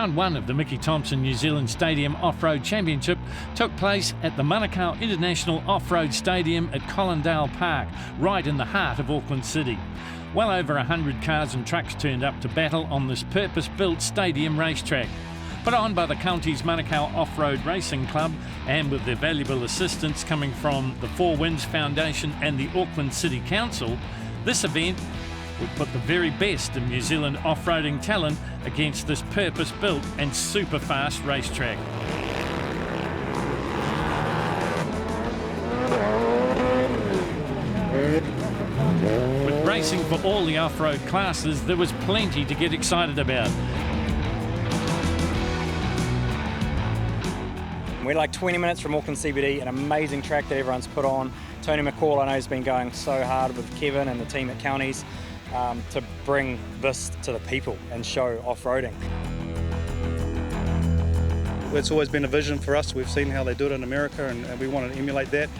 Round 1 of the Mickey Thompson New Zealand Stadium Off-Road Championship took place at the Manukau International Off-Road Stadium at Colin Park, right in the heart of Auckland City. Well over 100 cars and trucks turned up to battle on this purpose-built stadium racetrack. Put on by the county's Manukau Off-Road Racing Club, and with their valuable assistance coming from the Four Winds Foundation and the Auckland City Council, this event would put the very best of New Zealand off-roading talent against this purpose-built and super-fast racetrack. With racing for all the off-road classes, there was plenty to get excited about. We're like 20 minutes from Auckland CBD, an amazing track that everyone's put on. Tony McCall, I know, has been going so hard with Kevin and the team at Counties to bring this to the people and show off-roading. It's always been a vision for us. We've seen how they do it in America, and we want to emulate that.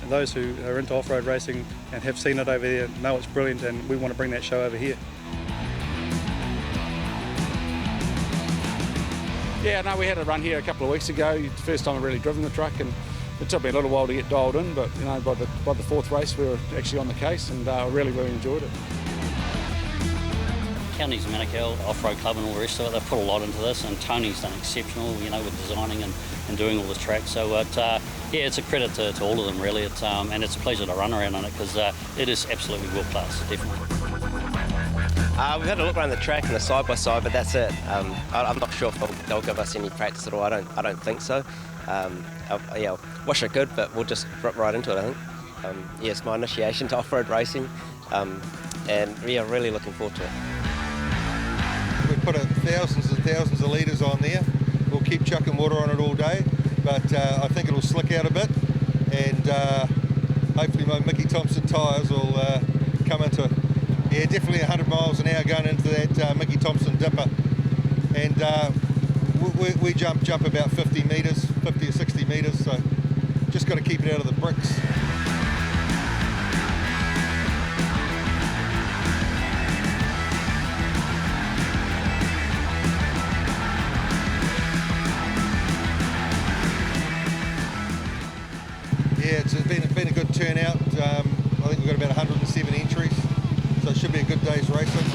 Those who are into off-road racing and have seen it over there know it's brilliant, and we want to bring that show over here. Yeah, no, we had a run here a couple of weeks ago. The first time I've really driven the truck, and it took me a little while to get dialed in, but you know, by the fourth race we were actually on the case, and I really enjoyed it. Counties, Manukau, Off-Road Club and all the rest of it, they've put a lot into this, and Tony's done exceptional, you know, with designing and doing all this track. So yeah, it's a credit to all of them really, and it's a pleasure to run around on it because it is absolutely world class, definitely. We've had a look around the track and the side-by-side, but that's it. I'm not sure if they'll give us any practice at all. I don't think so. Yeah, wish I could, but we'll just rip right into it, I think. Yeah, it's my initiation to off-road racing, and yeah, really looking forward to it. We put thousands and thousands of litres on there. We'll keep chucking water on it all day, but I think it'll slick out a bit, and hopefully my Mickey Thompson tyres will come into, yeah, definitely 100 miles an hour going into that Mickey Thompson dipper, and we jump about 50 metres, 50 or 60 metres, so just got to keep it out of the bricks. Yeah, it's been a good turnout. I think we've got about 107 entries, so it should be a good day's racing.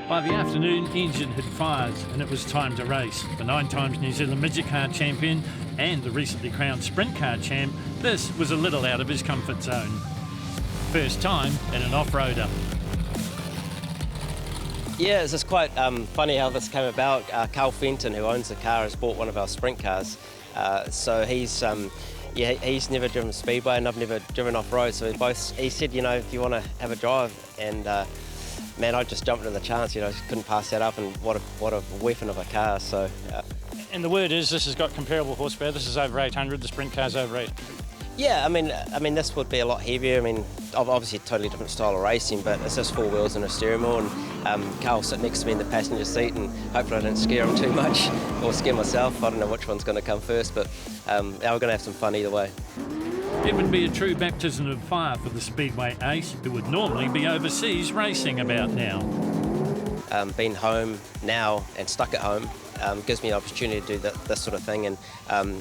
By the afternoon, engine had fires and it was time to race. The 9 times New Zealand midget car champion and the recently crowned sprint car champ, this was a little out of his comfort zone. First time in an off-roader. Yeah, it's just quite funny how this came about. Carl Fenton, who owns the car, has bought one of our sprint cars. So he's never driven Speedway and I've never driven off-road, so he said, you know, if you want to have a drive, and man, I just jumped at the chance, you know, couldn't pass that up, and what a weapon of a car. So. And the word is this has got comparable horsepower. This is over 800, the sprint car's over 800. Yeah, I mean, this would be a lot heavier. I mean, obviously a totally different style of racing, but it's just 4 wheels and a steering wheel, and Carl sat next to me in the passenger seat, and hopefully I didn't scare him too much, or scare myself. I don't know which one's going to come first, but we're going to have some fun either way. It would be a true baptism of fire for the Speedway ace, who would normally be overseas racing about now. Being home now and stuck at home gives me the opportunity to do this sort of thing, and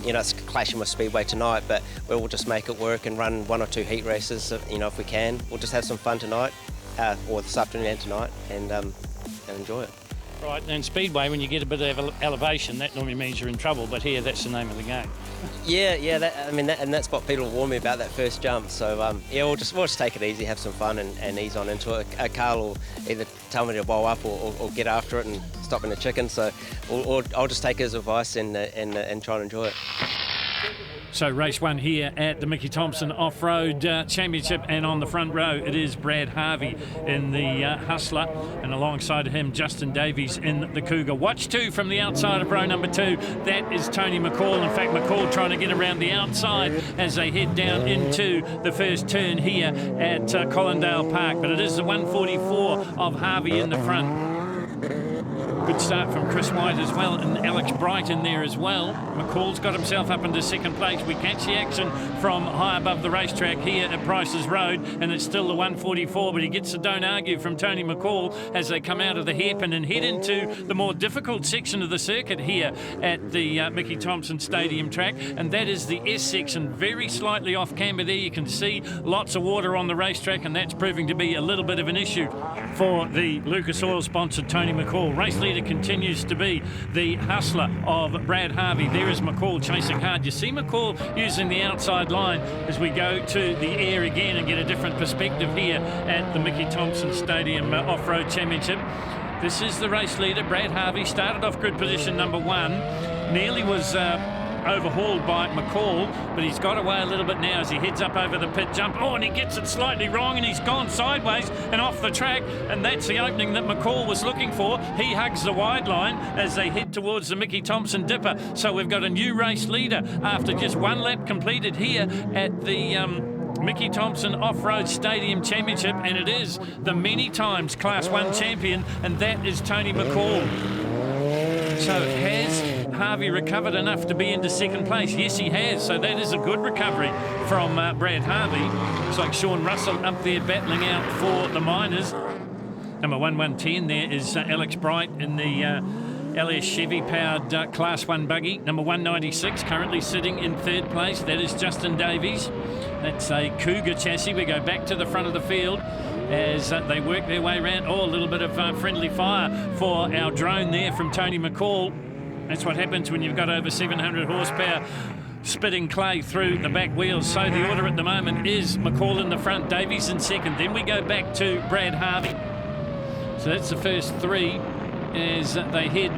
you know, it's clashing with Speedway tonight, but we'll just make it work and run 1 or 2 heat races, you know, if we can. We'll just have some fun tonight, or this afternoon and tonight, and enjoy it. Right, and Speedway, when you get a bit of elevation, that normally means you're in trouble, but here, that's the name of the game. Yeah, and that's what people warned me about, that first jump. So yeah, we'll just take it easy, have some fun, and ease on into it. Carl will either tell me to bow up or get after it and stop being a chicken. So I'll just take his advice and try and enjoy it. So race 1 here at the Mickey Thompson Off-Road Championship, and on the front row it is Brad Harvey in the Hustler, and alongside him Justin Davies in the Cougar. Watch 2 from the outside of row number 2. That is Tony McCall. In fact, McCall trying to get around the outside as they head down into the first turn here at Colin Park, but it is the 144 of Harvey in the front. Good start from Chris White as well, and Alex Bright in there as well. McCall's got himself up into second place. We catch the action from high above the racetrack here at Price's Road, and it's still the 144, but he gets the don't argue from Tony McCall as they come out of the hairpin and head into the more difficult section of the circuit here at the Mickey Thompson Stadium track, and that is the S section, very slightly off camber there. You can see lots of water on the racetrack, and that's proving to be a little bit of an issue for the Lucas Oil sponsored Tony McCall. Race leader continues to be the hustler of Brad Harvey. There is McCall chasing hard. You see McCall using the outside line as we go to the air again and get a different perspective here at the Mickey Thompson Stadium Off-Road Championship. This is the race leader, Brad Harvey. Started off grid position number 1. Nearly was overhauled by McCall, but he's got away a little bit now as he heads up over the pit jump. Oh, and he gets it slightly wrong, and he's gone sideways and off the track, and that's the opening that McCall was looking for. He hugs the wide line as they head towards the Mickey Thompson Dipper. So we've got a new race leader after just one lap completed here at the Mickey Thompson Off-Road Stadium Championship, and it is the many times Class 1 champion, and that is Tony McCall. So has Harvey recovered enough to be into second place? Yes, he has. So that is a good recovery from Brad Harvey. Looks like Sean Russell up there battling out for the Miners. Number 1110 there is Alex Bright in the LS Chevy powered Class 1 buggy. Number 196 currently sitting in third place. That is Justin Davies. That's a Cougar chassis. We go back to the front of the field as they work their way around. Oh, a little bit of friendly fire for our drone there from Tony McCall. That's what happens when you've got over 700 horsepower spitting clay through the back wheels. So the order at the moment is McCall in the front, Davies in second. Then we go back to Brad Harvey. So that's the first 3 as they head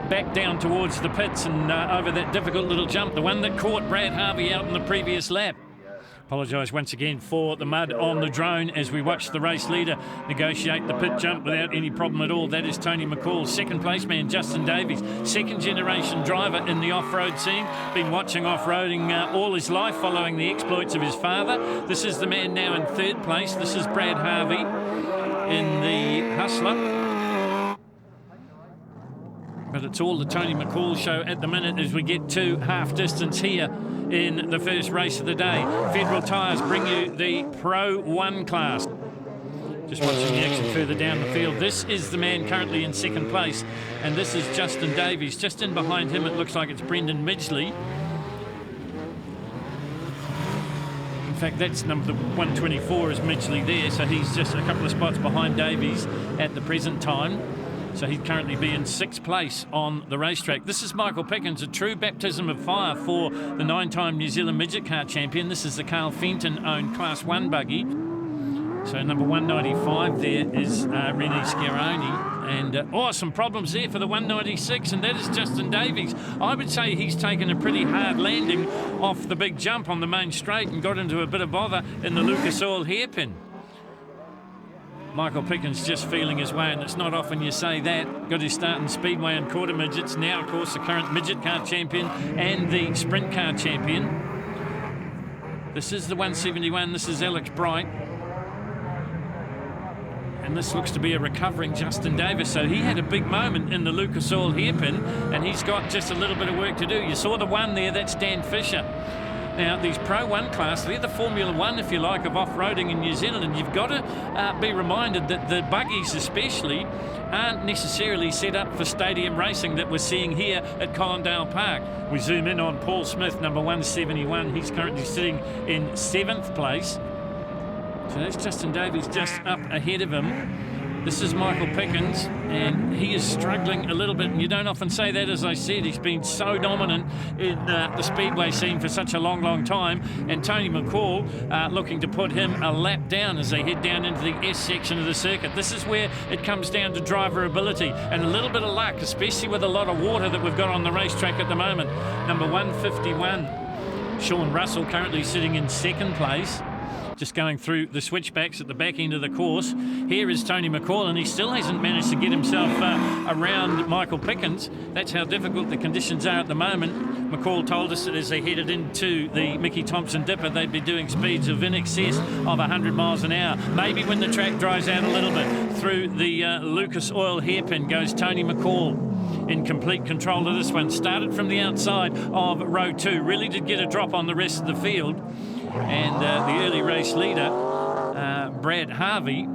back down towards the pits and over that difficult little jump, the one that caught Brad Harvey out in the previous lap. Apologise once again for the mud on the drone as we watch the race leader negotiate the pit jump without any problem at all. That is Tony McCall. Second place man Justin Davies, second generation driver in the off-road scene, been watching off-roading all his life following the exploits of his father. This is the man now in third place. This is Brad Harvey in the Hustler. But it's all the Tony McCall show at the minute as we get to half distance here in the first race of the day. Federal Tyres bring you the Pro 1 class. Just watching the action further down the field. This is the man currently in second place, and this is Justin Davies. Just in behind him, it looks like it's Brendan Midgley. In fact, that's number 124 is Midgley there, so he's just a couple of spots behind Davies at the present time. So he'd currently be in sixth place on the racetrack. This is Michael Pickens, a true baptism of fire for the 9-time New Zealand midget car champion. This is the Carl Fenton-owned Class 1 buggy. So number 195 there is Rennie Scaroni. And some problems there for the 196, and that is Justin Davies. I would say he's taken a pretty hard landing off the big jump on the main straight and got into a bit of bother in the Lucas Oil hairpin. Michael Pickens just feeling his way, and it's not often you say that. Got his start in Speedway and quarter midgets. Now, of course, the current midget car champion and the sprint car champion. This is the 171. This is Alex Bright. And this looks to be a recovering Justin Davis. So he had a big moment in the Lucas Oil hairpin, and he's got just a little bit of work to do. You saw the one there, that's Dan Fisher. Now, these Pro 1 class, they're the Formula 1, if you like, of off-roading in New Zealand, and you've got to be reminded that the buggies especially aren't necessarily set up for stadium racing that we're seeing here at Colindale Park. We zoom in on Paul Smith, number 171. He's currently sitting in 7th place. So that's Justin Davies just up ahead of him. This is Michael Pickens, and he is struggling a little bit, and you don't often say that. As I said, he's been so dominant in the speedway scene for such a long, long time, and Tony McCall looking to put him a lap down as they head down into the S section of the circuit. This is where it comes down to driver ability and a little bit of luck, especially with a lot of water that we've got on the racetrack at the moment. Number 151, Sean Russell, currently sitting in 2nd place. just going through the switchbacks at the back end of the course. Here is Tony McCall, and he still hasn't managed to get himself around Michael Pickens. That's how difficult the conditions are at the moment. McCall told us that as they headed into the Mickey Thompson Dipper, they'd be doing speeds of in excess of 100 miles an hour. Maybe when the track dries out a little bit. Through the Lucas Oil hairpin goes Tony McCall, in complete control of this one. Started from the outside of row 2, really did get a drop on the rest of the field, and the early race leader, Brad Harvey,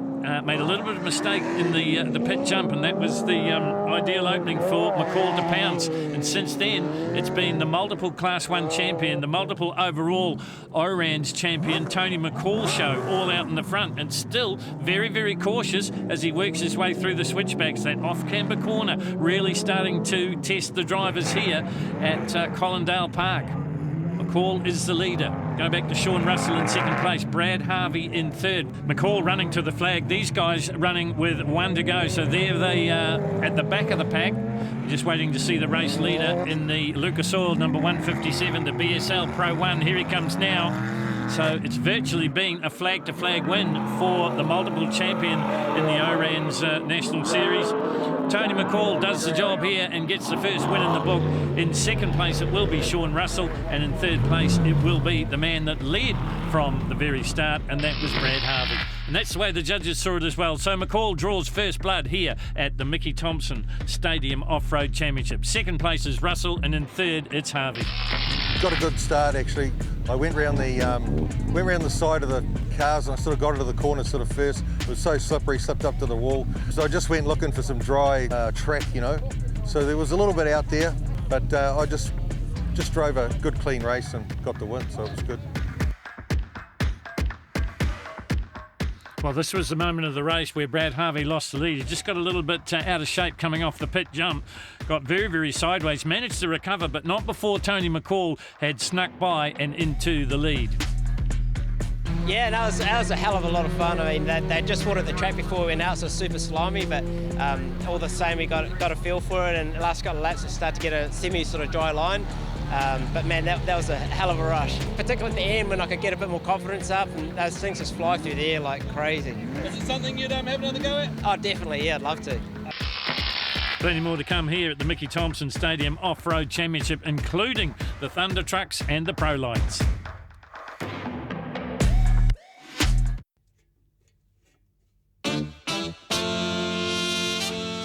made a little bit of mistake in the pit jump, and that was the ideal opening for McCall to pounce. And since then, it's been the multiple Class 1 champion, the multiple overall Orange champion, Tony McCall show, all out in the front, and still very, very cautious as he works his way through the switchbacks. That off-camber corner really starting to test the drivers here at Colindale Park. McCall is the leader. Go back to Sean Russell in second place, Brad Harvey in third. McCall running to the flag. These guys running with 1 to go. So there they are at the back of the pack. Just waiting to see the race leader in the Lucas Oil number 157, the BSL Pro 1. Here he comes now. So it's virtually been a flag-to-flag win for the multiple champion in the ORAN's National Series. Tony McCall does the job here and gets the first win in the book. In second place it will be Sean Russell, and in third place it will be the man that led from the very start, and that was Brad Harvey. And that's the way the judges saw it as well. So McCall draws first blood here at the Mickey Thompson Stadium Off-Road Championship. Second place is Russell, and in third it's Harvey. Got a good start actually. I went round the side of the cars and I sort of got into the corner sort of first. It was so slippery, slipped up to the wall. So I just went looking for some dry track, you know. So there was a little bit out there, but I just drove a good clean race and got the win, so it was good. Well, this was the moment of the race where Brad Harvey lost the lead. He just got a little bit out of shape coming off the pit jump. Got very, very sideways. Managed to recover, but not before Tony McCall had snuck by and into the lead. Yeah, that was a hell of a lot of fun. I mean, they just watered the track before we went out, so it was super slimy, but all the same, we got a feel for it, and the last couple of laps, we started to get a semi sort of dry line. But man, that was a hell of a rush, particularly at the end when I could get a bit more confidence up, and those things just fly through the air like crazy. Is it something you'd have another go at? Oh, definitely, yeah, I'd love to. Plenty more to come here at the Mickey Thompson Stadium Off-Road Championship, including the Thunder Trucks and the Pro Lights.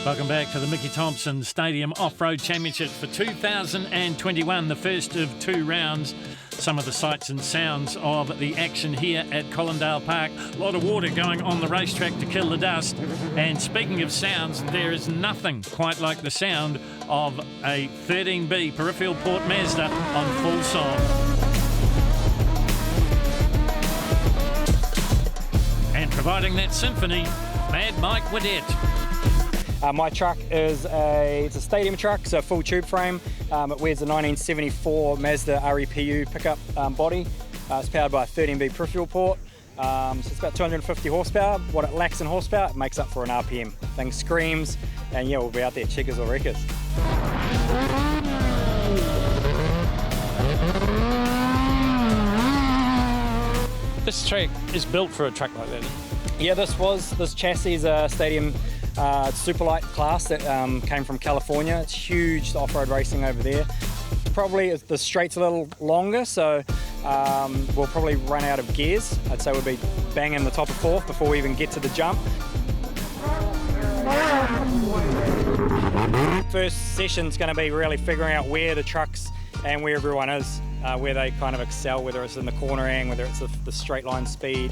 Welcome back to the Mickey Thompson Stadium Off-Road Championship for 2021, the first of 2 rounds. Some of the sights and sounds of the action here at Colindale Park. A lot of water going on the racetrack to kill the dust. And speaking of sounds, there is nothing quite like the sound of a 13B peripheral port Mazda on full song. And providing that symphony, Mad Mike Waddett. My truck is it's a stadium truck, so full tube frame. It wears a 1974 Mazda REPU pickup body. It's powered by a 13B peripheral port. So it's about 250 horsepower. What it lacks in horsepower, it makes up for an RPM. Thing screams, and yeah, we'll be out there checkers or wreckers. This track is built for a truck like that. Yeah, this chassis is a stadium superlight class that came from California. It's huge off-road racing over there. Probably the straight's a little longer, so we'll probably run out of gears. I'd say we'll be banging the top of 4th before we even get to the jump. First session's going to be really figuring out where the trucks and where everyone is, where they kind of excel, whether it's in the cornering, whether it's the straight line speed,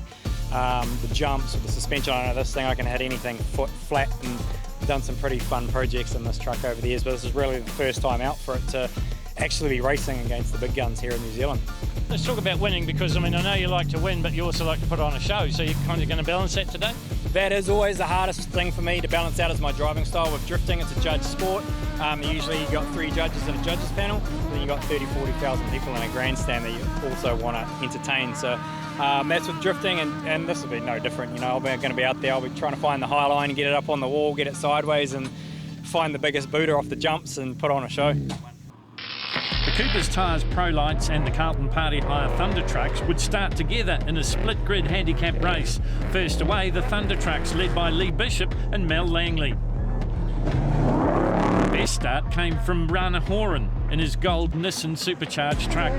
the jumps, the suspension. I know this thing, I can hit anything foot flat, and done some pretty fun projects in this truck over the years, but this is really the first time out for it to actually be racing against the big guns here in New Zealand. Let's talk about winning, because I mean, I know you like to win, but you also like to put on a show, so you're kind of going to balance that today? That is always the hardest thing for me to balance out, is my driving style. With drifting, it's a judge sport. Usually you've got 3 judges in a judges panel, then you've got 30,000-40,000 people in a grandstand that you also want to entertain. So that's with drifting, and this will be no different. You know, I'm going to be out there, I'll be trying to find the high line, get it up on the wall, get it sideways, and find the biggest booter off the jumps and put on a show. The Cooper's Tyres Pro Lights and the Carlton Party Hire Thunder Trucks would start together in a split grid handicap race. First away, the Thunder Trucks led by Lee Bishop and Mel Langley. The best start came from Rana Horan in his gold Nissan supercharged truck.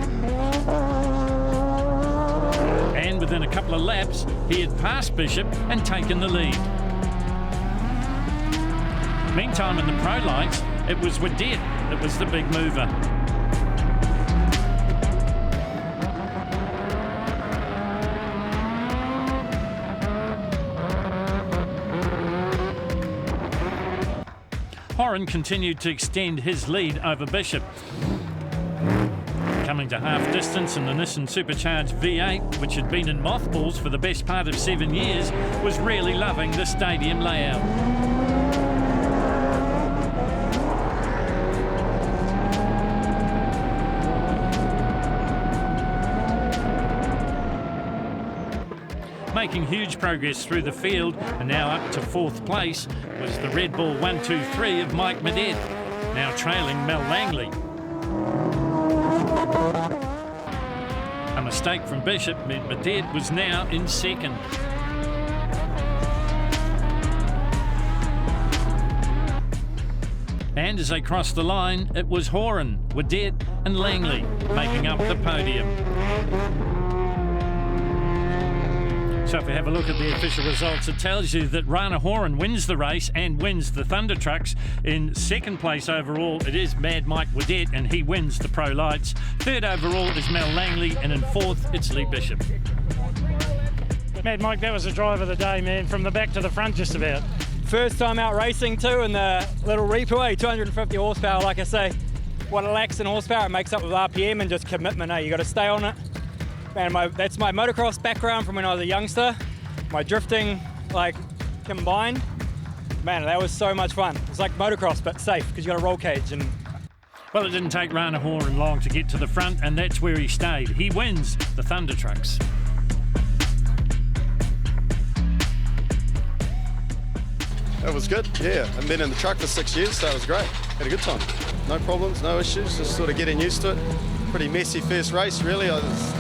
And within a couple of laps, he had passed Bishop and taken the lead. Meantime, in the Pro Lights, it was Wadette that was the big mover. Horan continued to extend his lead over Bishop. Coming to half distance in the Nissan Supercharged V8, which had been in mothballs for the best part of 7 years, was really loving the stadium layout. Making huge progress through the field, and now up to 4th place was the Red Bull 123 of Mike Medett, now trailing Mel Langley. A mistake from Bishop meant Medett was now in 2nd. And as they crossed the line, it was Horan, Wadette and Langley making up the podium. So if we have a look at the official results, it tells you that Rana Horan wins the race and wins the Thunder Trucks. In 2nd place overall, it is Mad Mike Wadette, and he wins the Pro Lights. 3rd overall is Mel Langley, and in 4th, it's Lee Bishop. Mad Mike, that was a drive of the day, man, from the back to the front just about. First time out racing too in the little Reapaway, 250 horsepower, like I say. What it lacks in horsepower, it makes up with RPM and just commitment, You got to stay on it. Man, that's my motocross background from when I was a youngster. My drifting, combined. Man, that was so much fun. It's like motocross, but safe, because you got a roll cage. Well, it didn't take Rana Horan long to get to the front, and that's where he stayed. He wins the Thunder Trucks. It was good, yeah. I've been in the truck for 6 years, so it was great. Had a good time. No problems, no issues, just sort of getting used to it. Pretty messy first race, really. I was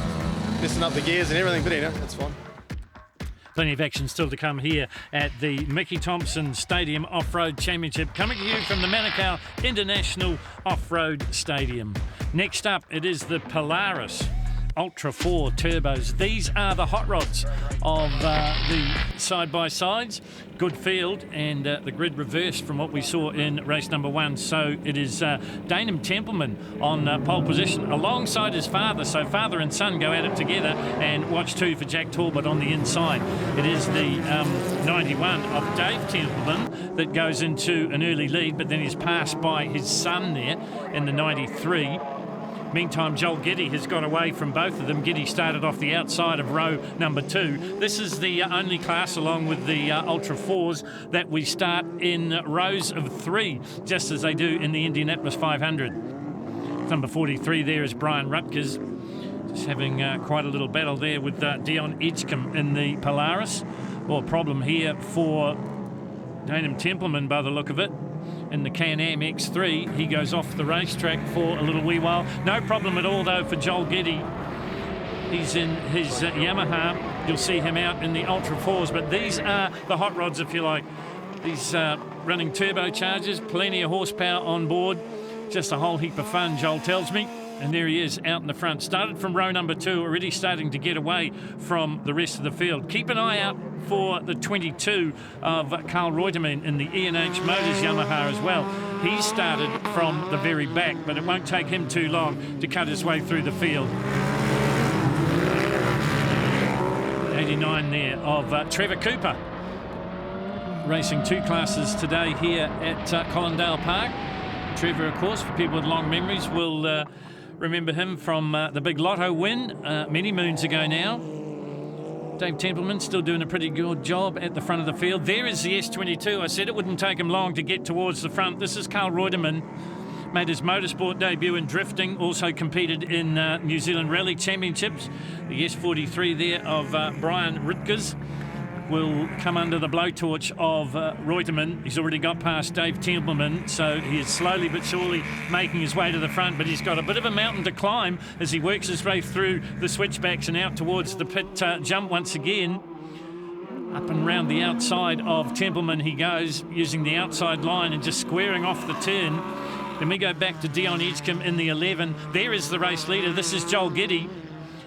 messing up the gears and everything, but anyway, that's fine. Plenty of action still to come here at the Mickey Thompson Stadium Off-Road Championship, coming to you from the Manukau International Off-Road Stadium. Next up, it is the Polaris Ultra 4 turbos. These are the hot rods of the side-by-sides. Good field, and the grid reversed from what we saw in race number 1. So it is Dainham Templeman on pole position alongside his father. So father and son go at it together, and watch 2 for Jack Talbot on the inside. It is the 91 of Dave Templeman that goes into an early lead, but then he's passed by his son there in the 93. Meantime, Joel Giddy has got away from both of them. Giddy started off the outside of row number 2. This is the only class, along with the Ultra 4s, that we start in rows of 3, just as they do in the Indianapolis 500. Number 43 there is Brian Rutgers, just having quite a little battle there with Dion Edgecombe in the Polaris. Well, problem here for Dainham Templeman by the look of it. In the Can-Am X3, he goes off the racetrack for a little wee while. No problem at all, though, for Joel Giddy. He's in his Yamaha. You'll see him out in the Ultra 4s, but these are the hot rods, if you like. These running turbochargers, plenty of horsepower on board. Just a whole heap of fun, Joel tells me. And there he is out in the front. Started from row number 2, already starting to get away from the rest of the field. Keep an eye out for the 22 of Carl Reutemann in the E&H Motors Yamaha as well. He started from the very back, but it won't take him too long to cut his way through the field. 89 there of Trevor Cooper. Racing 2 classes today here at Colindale Park. Trevor, of course, for people with long memories, will remember him from the big lotto win many moons ago now. Dave Templeman still doing a pretty good job at the front of the field. There is the S22. I said it wouldn't take him long to get towards the front. This is Carl Reutemann. Made his motorsport debut in drifting, also competed in New Zealand Rally Championships. The S43 there of Brian Rutgers. will come under the blowtorch of Reutemann. He's already got past Dave Templeman, so he is slowly but surely making his way to the front, but he's got a bit of a mountain to climb as he works his way through the switchbacks and out towards the pit jump once again. Up and round the outside of Templeman he goes, using the outside line and just squaring off the turn. Then we go back to Dion Edgecombe in the 11. There is the race leader. This is Joel Giddy.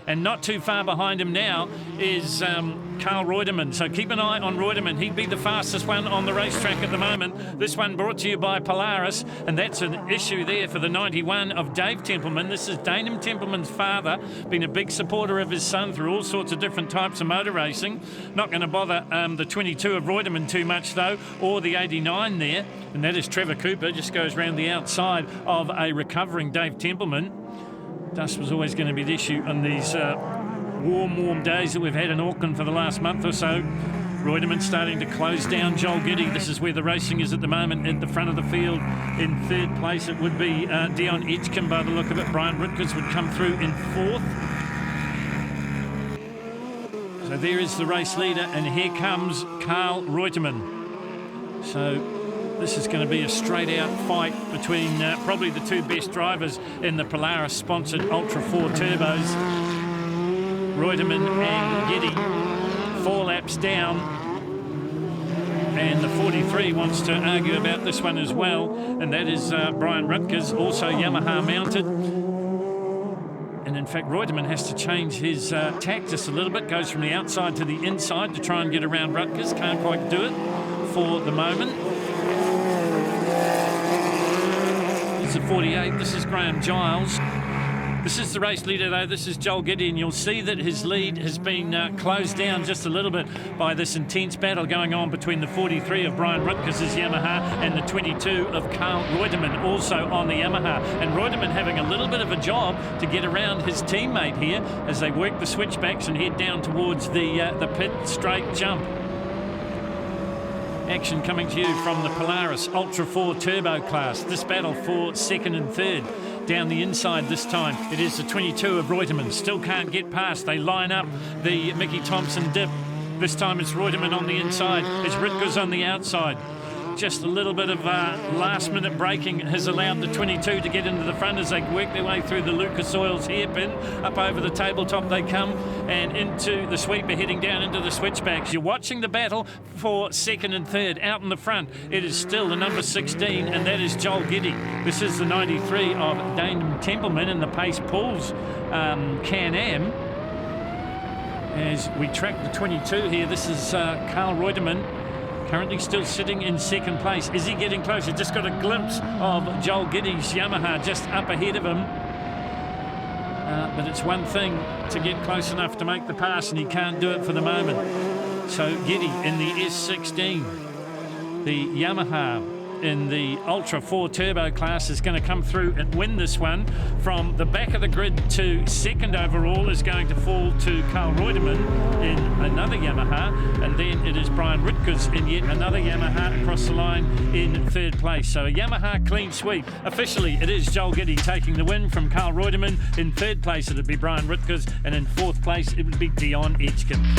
And not too far behind him now is Carl Reutemann. So keep an eye on Reutemann. He'd be the fastest one on the racetrack at the moment. This one brought to you by Polaris, and that's an issue there for the 91 of Dave Templeman. This is Dainham Templeman's father, been a big supporter of his son through all sorts of different types of motor racing. Not going to bother the 22 of Reutemann too much though, or the 89 there, and that is Trevor Cooper. Just goes round the outside of a recovering Dave Templeman. Dust was always going to be the issue on these warm days that we've had in Auckland for the last month or so. Reutemann starting to close down Joel Giddy. This is where the racing is at the moment, at the front of the field. In third place it would be Dion Edgecombe by the look of it. Brian Rutgers would come through in fourth. So there is the race leader, and here comes Carl Reutemann. So this is going to be a straight-out fight between probably the two best drivers in the Polaris-sponsored Ultra 4 turbos. Reutemann and Giddy, 4 laps down. And the 43 wants to argue about this one as well, and that is Brian Rutgers, also Yamaha mounted. And in fact, Reutemann has to change his tack just a little bit, goes from the outside to the inside to try and get around Rutgers. Can't quite do it for the moment. It's a 48. This is Graham Giles. This is the race leader though. This is Joel Giddy, and you'll see that his lead has been closed down just a little bit by this intense battle going on between the 43 of Brian Rutgers' Yamaha and the 22 of Carl Reutemann, also on the Yamaha. And Reutemann having a little bit of a job to get around his teammate here as they work the switchbacks and head down towards the pit straight jump. Action coming to you from the Polaris Ultra 4 Turbo class. This battle for second and third. Down the inside this time, it is the 22 of Reutemann. Still can't get past. They line up the Mickey Thompson dip. This time it's Reutemann on the inside. It's Rutgers on the outside. Just a little bit of last-minute braking has allowed the 22 to get into the front as they work their way through the Lucas Oil's hairpin. Up over the tabletop they come and into the sweeper, heading down into the switchbacks. You're watching the battle for second and third. Out in the front, it is still the number 16, and that is Joel Giddy. This is the 93 of Dainham Templeman in the Pace Pools Can-Am. As we track the 22 here, this is Carl Reutemann. Currently still sitting in second place. Is he getting closer? Just got a glimpse of Joel Giddy's Yamaha just up ahead of him. But it's one thing to get close enough to make the pass, and he can't do it for the moment. So Giddy in the S16. The Yamaha in the Ultra 4 Turbo class is going to come through and win this one. From the back of the grid to second overall is going to fall to Carl Reutemann in another Yamaha, and then it is Brian Rutgers in yet another Yamaha across the line in third place. So a Yamaha clean sweep. Officially it is Joel Giddy taking the win from Carl Reutemann. In third place it would be Brian Rutgers, and in fourth place it would be Dion Edgecombe.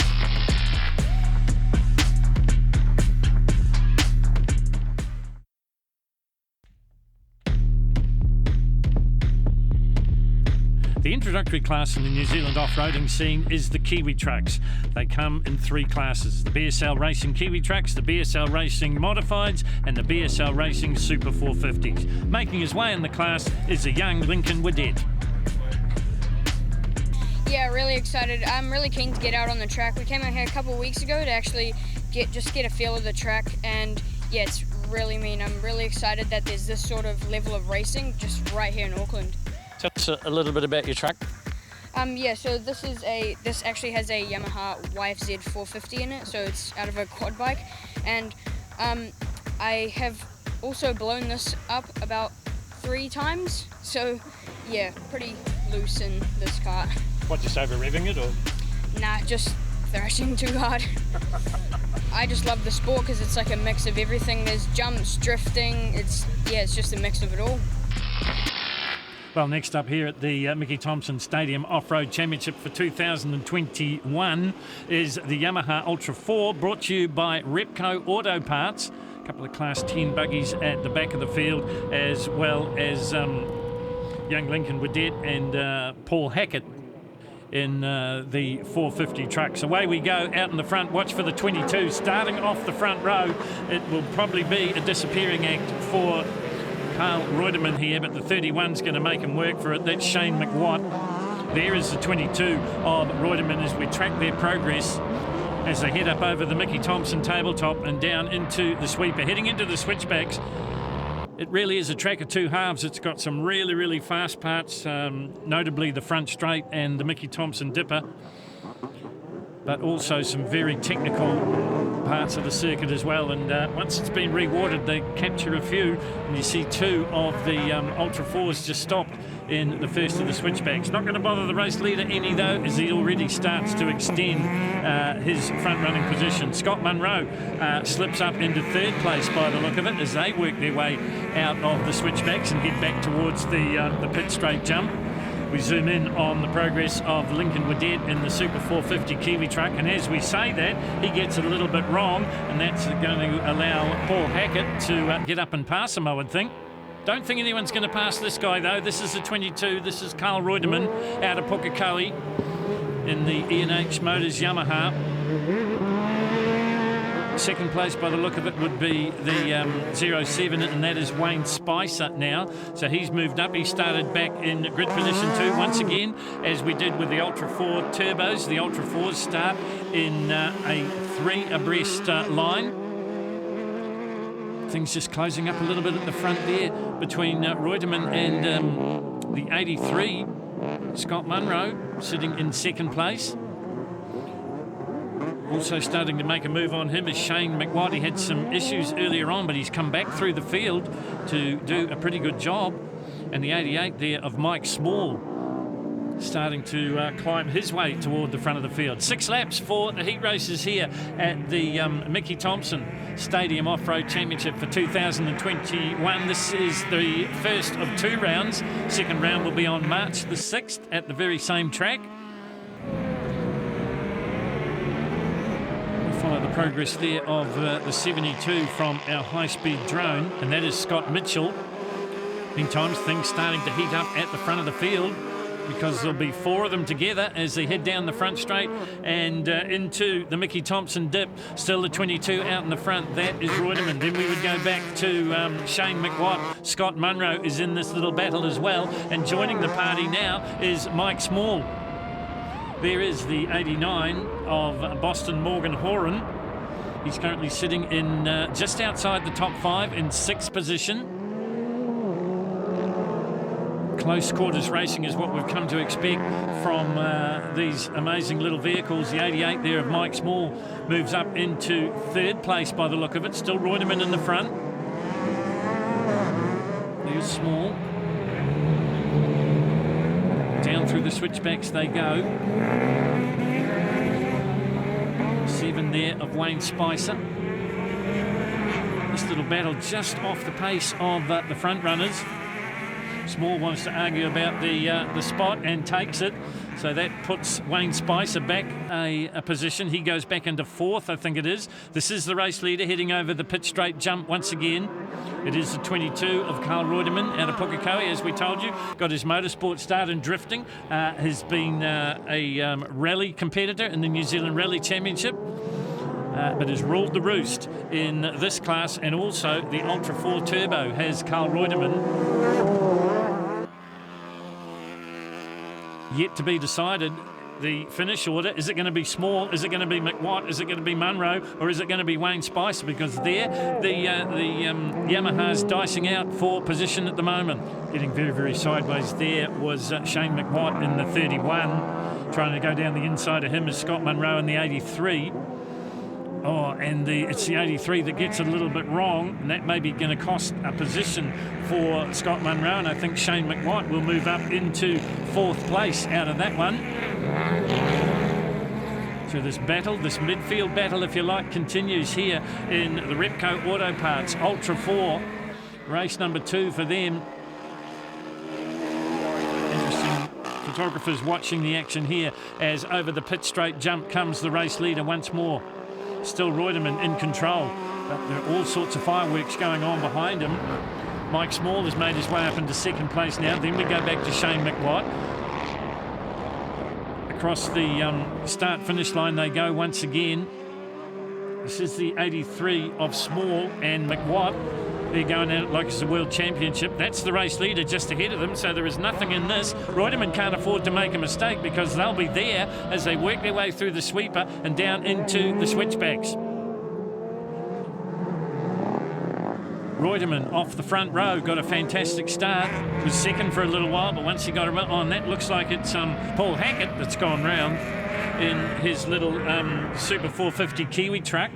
The introductory class in the New Zealand off-roading scene is the Kiwi trucks. They come in 3 classes: the BSL Racing Kiwi trucks, the BSL Racing Modifieds, and the BSL Racing Super 450s. Making his way in the class is a young Lincoln Wedette. Yeah, really excited. I'm really keen to get out on the track. We came out here a couple of weeks ago to actually get a feel of the track, and yeah, it's really mean. I'm really excited that there's this sort of level of racing just right here in Auckland. Tell us a little bit about your truck. Yeah, so this actually has a Yamaha YFZ 450 in it, so it's out of a quad bike, and I have also blown this up about 3 times, so yeah, pretty loose in this car. What, just over-revving it, or? Nah, just thrashing too hard. I just love the sport because it's like a mix of everything. There's jumps, drifting, it's just a mix of it all. Well, next up here at the Mickey Thompson Stadium Off-Road Championship for 2021 is the Yamaha Ultra 4, brought to you by Repco Auto Parts. A couple of Class 10 buggies at the back of the field, as well as young Lincoln Wedette and Paul Hackett in the 450 trucks. Away we go out in the front. Watch for the 22 starting off the front row. It will probably be a disappearing act for Carl Reutemann here, but the 31's going to make him work for it. That's Shane McWatt. There is the 22 of Reutemann as we track their progress as they head up over the Mickey Thompson tabletop and down into the sweeper. Heading into the switchbacks, it really is a track of two halves. It's got some really, really fast parts, notably the front straight and the Mickey Thompson dipper, but also some very technical parts of the circuit as well. And once it's been rewarded, they capture a few, and you see two of the Ultra 4s just stopped in the first of the switchbacks. Not going to bother the race leader any though, as he already starts to extend his front running position. Scott Munro slips up into third place by the look of it as they work their way out of the switchbacks and get back towards the pit straight jump. We zoom in on the progress of Lincoln Wedette in the Super 450 Kiwi truck, and as we say that, he gets it a little bit wrong, and that's going to allow Paul Hackett to get up and pass him, I would think. Don't think anyone's going to pass this guy though. This is the 22. This is Carl Reutemann out of Pukekohe in the E&H Motors Yamaha. Second place by the look of it would be the 07, and that is Wayne Spicer now. So he's moved up. He started back in grid position 2 once again, as we did with the Ultra 4 turbos. The Ultra 4s start in a 3 abreast line. Things just closing up a little bit at the front there between Reutemann and the 83. Scott Munro sitting in second place. Also starting to make a move on him is Shane McWatt. He had some issues earlier on, but he's come back through the field to do a pretty good job. And the 88 there of Mike Small starting to climb his way toward the front of the field. 6 laps for the heat races here at the Mickey Thompson Stadium Off-Road Championship for 2021. This is the first of 2 rounds. Second round will be on March the 6th at the very same track. Follow the progress there of the 72 from our high-speed drone, and that is Scott Mitchell. Meantime, things starting to heat up at the front of the field, because there'll be 4 of them together as they head down the front straight and into the Mickey Thompson dip. Still the 22 out in the front. That is Reutemann. Then we would go back to Shane McWatt. Scott Munro is in this little battle as well, and joining the party now is Mike Small. There is the 89 of Boston Morgan Horan. He's currently sitting in just outside the top 5 in 6th position. Close quarters racing is what we've come to expect from these amazing little vehicles. The 88 there of Mike Small moves up into third place by the look of it. Still Reutemann in the front. There's Small. Down through the switchbacks they go. 7 there of Wayne Spicer. This little battle just off the pace of the front runners. Small wants to argue about the spot and takes it. So that puts Wayne Spicer back a position. He goes back into 4th, I think it is. This is the race leader heading over the pit straight jump once again. It is the 22 of Carl Reutemann out of Pukekohe, as we told you. Got his motorsport start in drifting. Has been a rally competitor in the New Zealand Rally Championship. But has ruled the roost in this class, and also the Ultra 4 Turbo has Carl Reutemann. Yet to be decided, the finish order. Is it going to be Small? Is it going to be McWatt? Is it going to be Munro? Or is it going to be Wayne Spicer? Because there, the Yamaha's dicing out for position at the moment. Getting very, very sideways there was Shane McWatt in the 31. Trying to go down the inside of him is Scott Munro in the 83. Oh, and it's the 83 that gets it a little bit wrong, and that may be going to cost a position for Scott Munro, and I think Shane McWatt will move up into 4th place out of that one. So this battle, this midfield battle, if you like, continues here in the Repco Auto Parts Ultra 4. Race number 2 for them. photographers watching the action here as over the pit straight jump comes the race leader once more. Still Reutemann in control, but there are all sorts of fireworks going on behind him. Mike Small has made his way up into second place now. Then we go back to Shane McWatt. Across the start-finish line they go once again. This is the 83 of Small and McWatt. They're going out like it's a world championship. That's the race leader just ahead of them, so there is nothing in this. Reutemann can't afford to make a mistake because they'll be there as they work their way through the sweeper and down into the switchbacks. Reutemann off the front row got a fantastic start. Was second for a little while, but once he got on, that looks like it's Paul Hackett that's gone round in his little Super 450 Kiwi truck.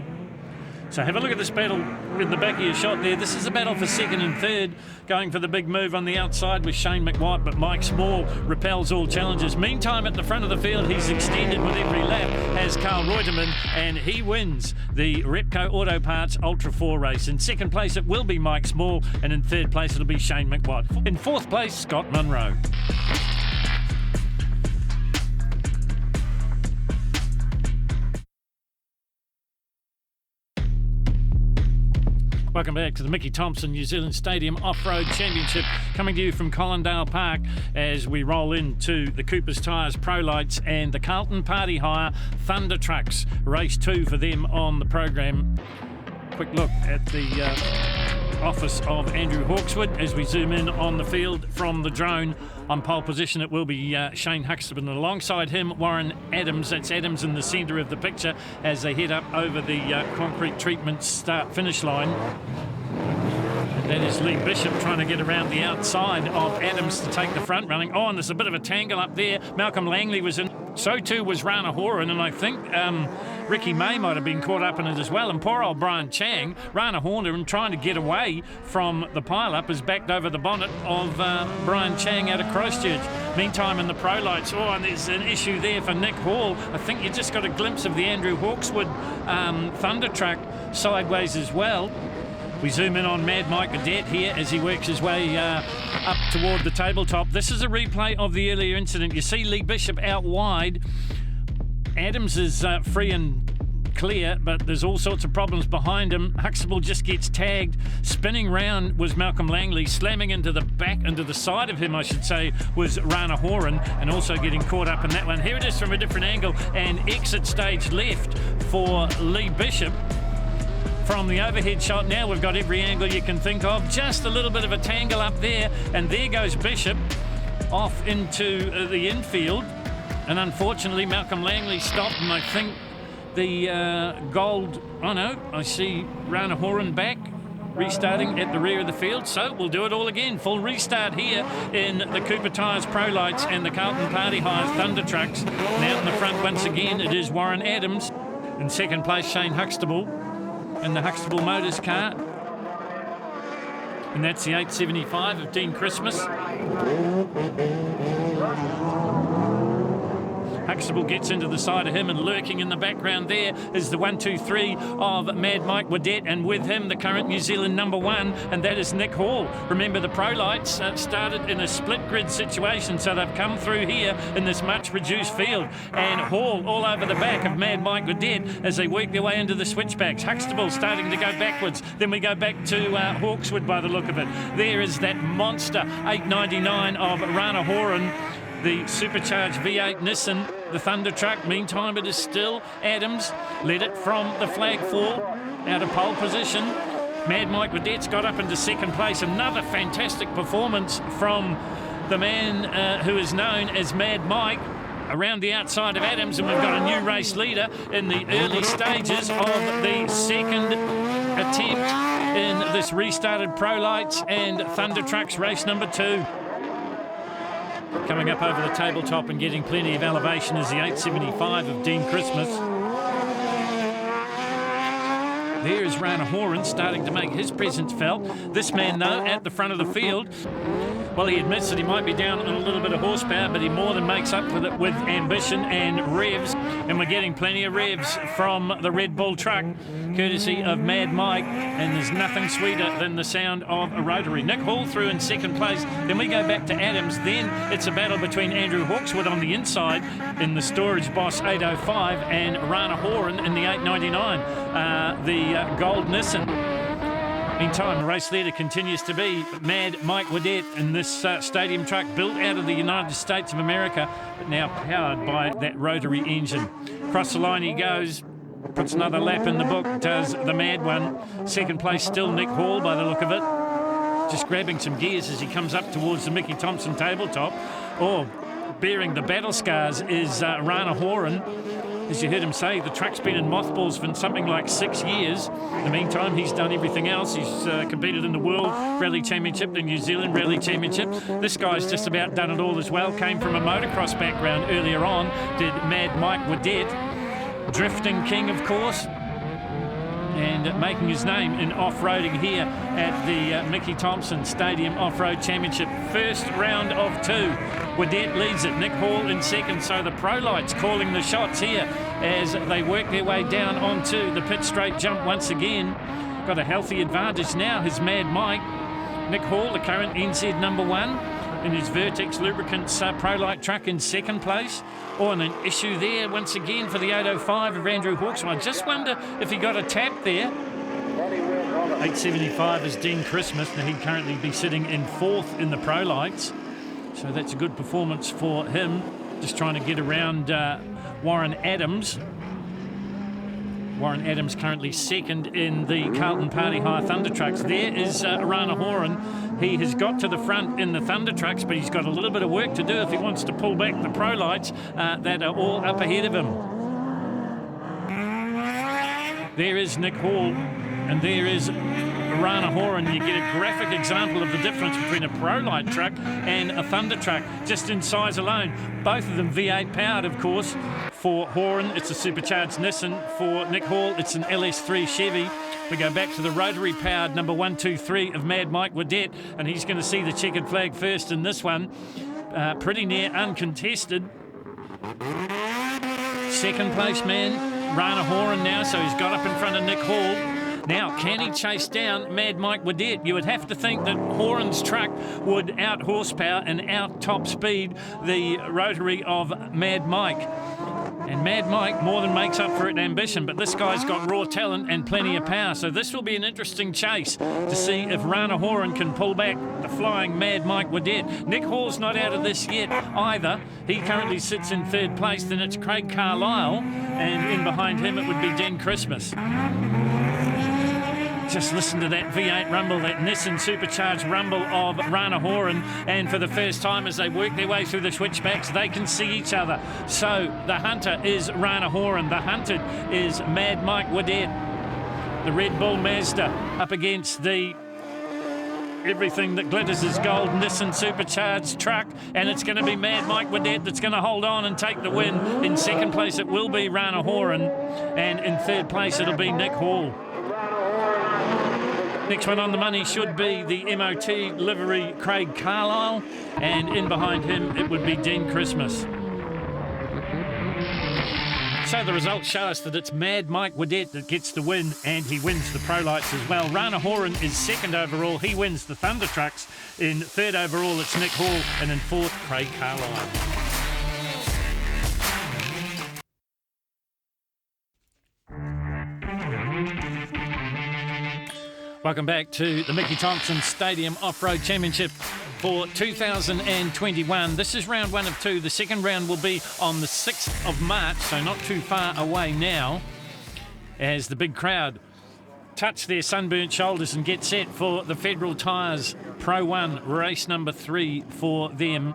So have a look at this battle in the back of your shot there. This is a battle for second and third, going for the big move on the outside with Shane McWatt, but Mike Small repels all challenges. Meantime, at the front of the field, he's extended with every lap as Carl Reutemann, and he wins the Repco Auto Parts Ultra 4 race. In second place, it will be Mike Small, and in third place, it'll be Shane McWatt. In fourth place, Scott Munro. Welcome back to the Mickey Thompson New Zealand Stadium Off-Road Championship, coming to you from Colindale Park as we roll into the Cooper's Tyres Pro Lights and the Carlton Party Hire Thunder Trucks. Race 2 for them on the program. Quick look at the office of Andrew Hawkswood as we zoom in on the field from the drone. On pole position it will be Shane Huxtable, and alongside him Warren Adams. That's Adams in the centre of the picture as they head up over the concrete treatment start finish line. That is Lee Bishop trying to get around the outside of Adams to take the front running. Oh, and there's a bit of a tangle up there. Malcolm Langley was in. So too was Rana Horan, and I think Ricky May might have been caught up in it as well. And poor old Brian Chang, Rana Horan, trying to get away from the pile-up, has backed over the bonnet of Brian Chang out of Christchurch. Meantime, in the Pro Lights, oh, and there's an issue there for Nick Hall. I think you just got a glimpse of the Andrew Hawkswood Thunder truck sideways as well. We zoom in on Mad Mike Cadet here as he works his way up toward the tabletop. This is a replay of the earlier incident. You see Lee Bishop out wide. Adams is free and clear, but there's all sorts of problems behind him. Huxtable just gets tagged. Spinning round was Malcolm Langley. Slamming into the back, into the side of him, I should say, was Rana Horan, and also getting caught up in that one. Here it is from a different angle, and exit stage left for Lee Bishop. From the overhead shot now, we've got every angle you can think of. Just a little bit of a tangle up there, and there goes Bishop off into the infield. And unfortunately, Malcolm Langley stopped, and I think the gold... Oh no, I see Rana Horan back, restarting at the rear of the field. So we'll do it all again. Full restart here in the Cooper Tyres Pro Lights and the Carlton Party Hire Thunder Trucks. Now in the front once again, it is Warren Adams. In second place, Shane Huxtable in the Huxtable Motors car. And that's the 875 of Dean Christmas. Huxtable gets into the side of him, and lurking in the background there is the 1-2-3 of Mad Mike Wadet, and with him the current New Zealand #1, and that is Nick Hall. Remember, the Pro Lights started in a split grid situation, so they've come through here in this much reduced field, and Hall all over the back of Mad Mike Wadet as they work their way into the switchbacks. Huxtable starting to go backwards. Then we go back to Hawkswood by the look of it. There is that monster 899 of Rana Horan, the supercharged V8 Nissan, the Thunder truck. Meantime, it is still Adams, led it from the flag fall out of pole position. Mad Mike Wadet's got up into second place. Another fantastic performance from the man who is known as Mad Mike around the outside of Adams, and we've got a new race leader in the early stages of the second attempt in this restarted Pro Lights and Thunder Trucks race #2. Coming up over the tabletop and getting plenty of elevation is the 875 of Dean Christmas. There is Rana Horan starting to make his presence felt. This man, though, at the front of the field. Well, he admits that he might be down on a little bit of horsepower, but he more than makes up for it with ambition and revs. And we're getting plenty of revs from the Red Bull truck, courtesy of Mad Mike. And there's nothing sweeter than the sound of a rotary. Nick Hall through in second place. Then we go back to Adams. Then it's a battle between Andrew Hawkswood on the inside in the Storage Boss 805 and Rana Horan in the 899, the gold Nissan. Meantime, the race leader continues to be Mad Mike Waddett in this stadium truck built out of the United States of America, but now powered by that rotary engine. Across the line he goes, puts another lap in the book, does the Mad one. Second place still Nick Hall by the look of it. Just grabbing some gears as he comes up towards the Mickey Thompson tabletop. Oh, bearing the battle scars is Rana Horan. As you heard him say, the truck's been in mothballs for something like 6 years. In the meantime, he's done everything else. He's competed in the World Rally Championship, the New Zealand Rally Championship. This guy's just about done it all as well. Came from a motocross background earlier on. Did Mad Mike Waddett. Drifting king, of course. And making his name in off-roading here at the Mickey Thompson Stadium Off-Road Championship. First round of 2. Waddett leads it, Nick Hall in second, so the Pro Lights calling the shots here as they work their way down onto the pit straight jump once again. Got a healthy advantage now, his Mad Mike. Nick Hall, the current NZ number 1, in his Vertex Lubricants Pro Light truck in second place. Oh, and an issue there once again for the 805 of Andrew Hawks. I just wonder if he got a tap there. 875 is Dean Christmas, and he'd currently be sitting in 4th in the Pro Lights. So that's a good performance for him. Just trying to get around Warren Adams. Warren Adams currently second in the Carlton Party Hire Thunder Trucks. There is Rana Horan. He has got to the front in the Thunder Trucks, but he's got a little bit of work to do if he wants to pull back the Pro Lights that are all up ahead of him. There is Nick Hall, and there is Rana Horan. You get a graphic example of the difference between a Pro Light truck and a Thunder truck, just in size alone. Both of them V8 powered, of course. For Horan, it's a supercharged Nissan. For Nick Hall, it's an LS3 Chevy. We go back to the rotary powered number 123 of Mad Mike Waddett, and he's going to see the checkered flag first in this one. Pretty near uncontested. Second place man, Rana Horan now, so he's got up in front of Nick Hall. Now, can he chase down Mad Mike Waddett? You would have to think that Horan's truck would out horsepower and out top speed the rotary of Mad Mike. And Mad Mike more than makes up for it in ambition, but this guy's got raw talent and plenty of power. So this will be an interesting chase to see if Rana Horan can pull back the flying Mad Mike Waddett. Nick Hall's not out of this yet either. He currently sits in 3rd place. Then it's Craig Carlisle, and in behind him it would be Den Christmas. Just listen to that V8 rumble, that Nissan supercharged rumble of Rana Horan. And for the first time as they work their way through the switchbacks, they can see each other. So the hunter is Rana Horan. The hunted is Mad Mike Waddett. The Red Bull Mazda up against the everything that glitters is gold Nissan supercharged truck. And it's going to be Mad Mike Waddett that's going to hold on and take the win. In second place it will be Rana Horan. And in 3rd place it'll be Nick Hall. Next one on the money should be the MOT livery Craig Carlisle, and in behind him it would be Dean Christmas. So the results show us that it's Mad Mike Waddett that gets the win, and he wins the Pro Lights as well. Rana Horan is 2nd overall. He wins the Thunder Trucks. In 3rd overall it's Nick Hall, and in 4th Craig Carlisle. Welcome back to the Mickey Thompson Stadium Off-Road Championship for 2021. This is round 1 of 2. The second round will be on the 6th of March, so not too far away now, as the big crowd touch their sunburnt shoulders and get set for the Federal Tyres Pro 1 race number 3 for them.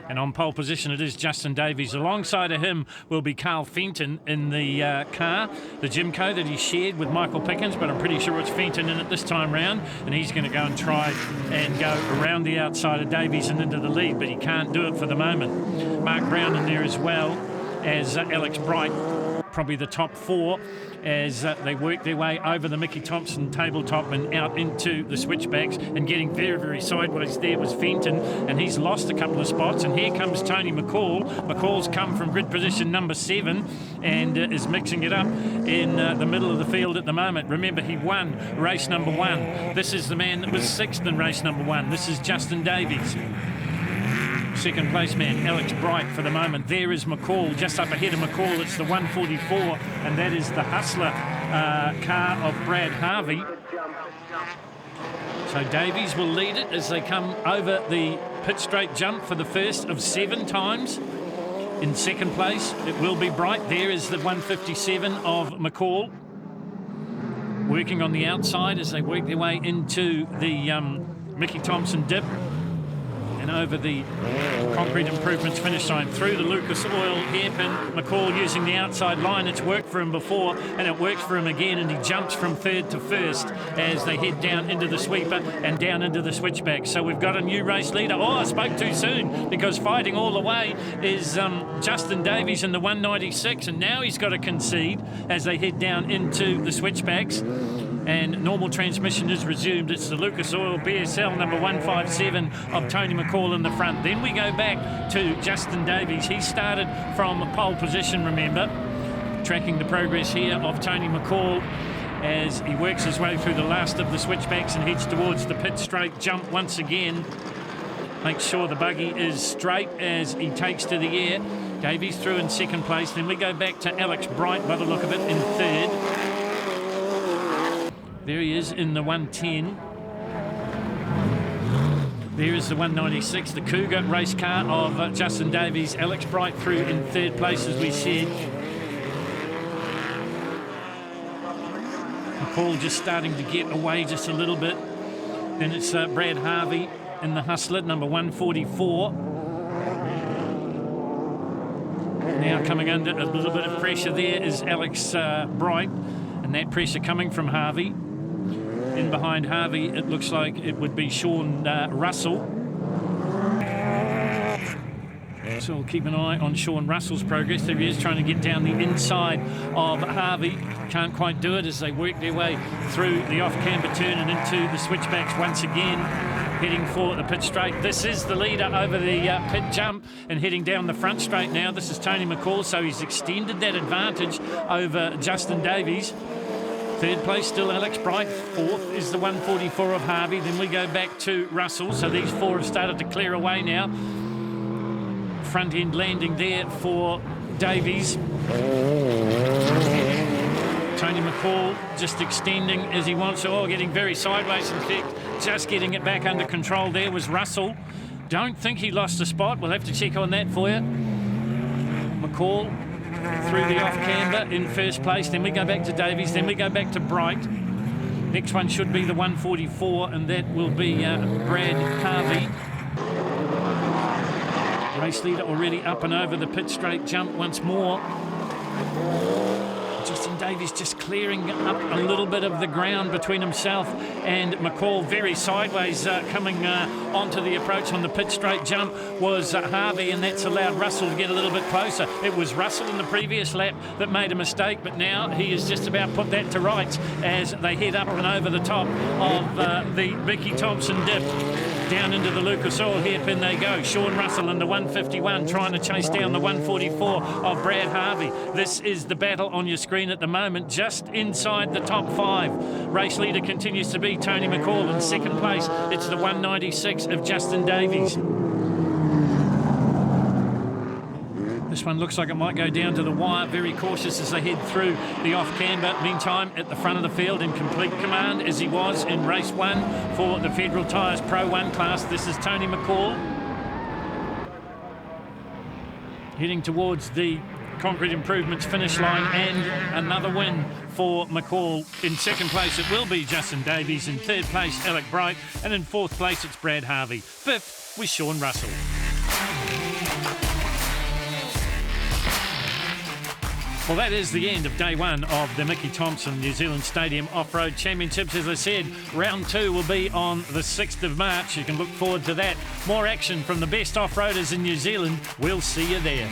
And on pole position it is Justin Davies. Alongside of him will be Carl Fenton in the car, the Jimco that he shared with Michael Pickens, but I'm pretty sure it's Fenton in it this time round, and he's going to go and try and go around the outside of Davies and into the lead, but he can't do it for the moment. Mark Brown in there as well as Alex Bright. probably the top 4 as they work their way over the Mickey Thompson tabletop and out into the switchbacks, and getting very, very sideways there was Fenton, and he's lost a couple of spots. And here comes Tony McCall. McCall's come from grid position number 7 and is mixing it up in the middle of the field at the moment. Remember, he won race number 1. This is the man that was 6th in race number 1. This is Justin Davies. Second place man, Alex Bright for the moment. There is McCall, just up ahead of McCall. It's the 144, and that is the Hustler car of Brad Harvey. So Davies will lead it as they come over the pit straight jump for the first of 7 times. In second place, it will be Bright. There is the 157 of McCall. Working on the outside as they work their way into the Mickey Thompson dip. And over the concrete improvements finish line through the Lucas Oil hairpin. McCall using the outside line. It's worked for him before and it works for him again, and he jumps from 3rd to 1st as they head down into the sweeper and down into the switchback. So we've got a new race leader. Oh, I spoke too soon, because fighting all the way is Justin Davies in the 196, and now he's got to concede as they head down into the switchbacks. And normal transmission is resumed. It's the Lucas Oil BSL number 157 of Tony McCall in the front. Then we go back to Justin Davies. He started from pole position, remember. Tracking the progress here of Tony McCall as he works his way through the last of the switchbacks and heads towards the pit straight jump once again. Makes sure the buggy is straight as he takes to the air. Davies through in second place. Then we go back to Alex Bright, by the look of it, in 3rd. There he is in the 110. There is the 196, the Cougar race car of Justin Davies. Alex Bright through in 3rd place, as we said. McCall just starting to get away just a little bit. Then it's Brad Harvey in the Hustler, number 144. Now coming under a little bit of pressure there is Alex Bright, and that pressure coming from Harvey. In behind Harvey, it looks like it would be Sean Russell. So we'll keep an eye on Sean Russell's progress. There he is trying to get down the inside of Harvey. Can't quite do it as they work their way through the off-camber turn and into the switchbacks once again. Heading for the pit straight. This is the leader over the pit jump and heading down the front straight now. This is Tony McCall, so he's extended that advantage over Justin Davies. 3rd place still Alex Bright. 4th is the 144 of Harvey. Then we go back to Russell. So these 4 have started to clear away now. Front end landing there for Davies. Tony McCall just extending as he wants. Oh, getting very sideways. In fact, just getting it back under control there was Russell. Don't think he lost a spot. We'll have to check on that for you. McCall through the off-camber in 1st place. Then we go back to Davies. Then we go back to Bright. Next one should be the 144, and that will be Brad Harvey. Race leader already up and over the pit straight jump once more. Justin Davies just clearing up a little bit of the ground between himself and McCall. Very sideways coming onto the approach on the pit straight jump was Harvey, and that's allowed Russell to get a little bit closer. It was Russell in the previous lap that made a mistake, but now he has just about put that to rights as they head up and over the top of the Mickey Thompson dip. Down into the Lucas Oil hairpin they go. Sean Russell in the 151 trying to chase down the 144 of Brad Harvey. This is the battle on your screen at the moment, just inside the top 5. Race leader continues to be Tony McCall. In 2nd place, it's the 196 of Justin Davies. This one looks like it might go down to the wire. Very cautious as they head through the off-camber. Meantime, at the front of the field in complete command as he was in race 1 for the Federal Tyres Pro 1 class. This is Tony McCall. Heading towards the concrete improvements finish line, and another win for McCall. In 2nd place it will be Justin Davies. In 3rd place Alex Bright, and in 4th place it's Brad Harvey. 5th was Sean Russell. Well, that is the end of day 1 of the Mickey Thompson New Zealand Stadium Off-Road Championships. As I said, round 2 will be on the 6th of March. You can look forward to that. More action from the best off-roaders in New Zealand. We'll see you there.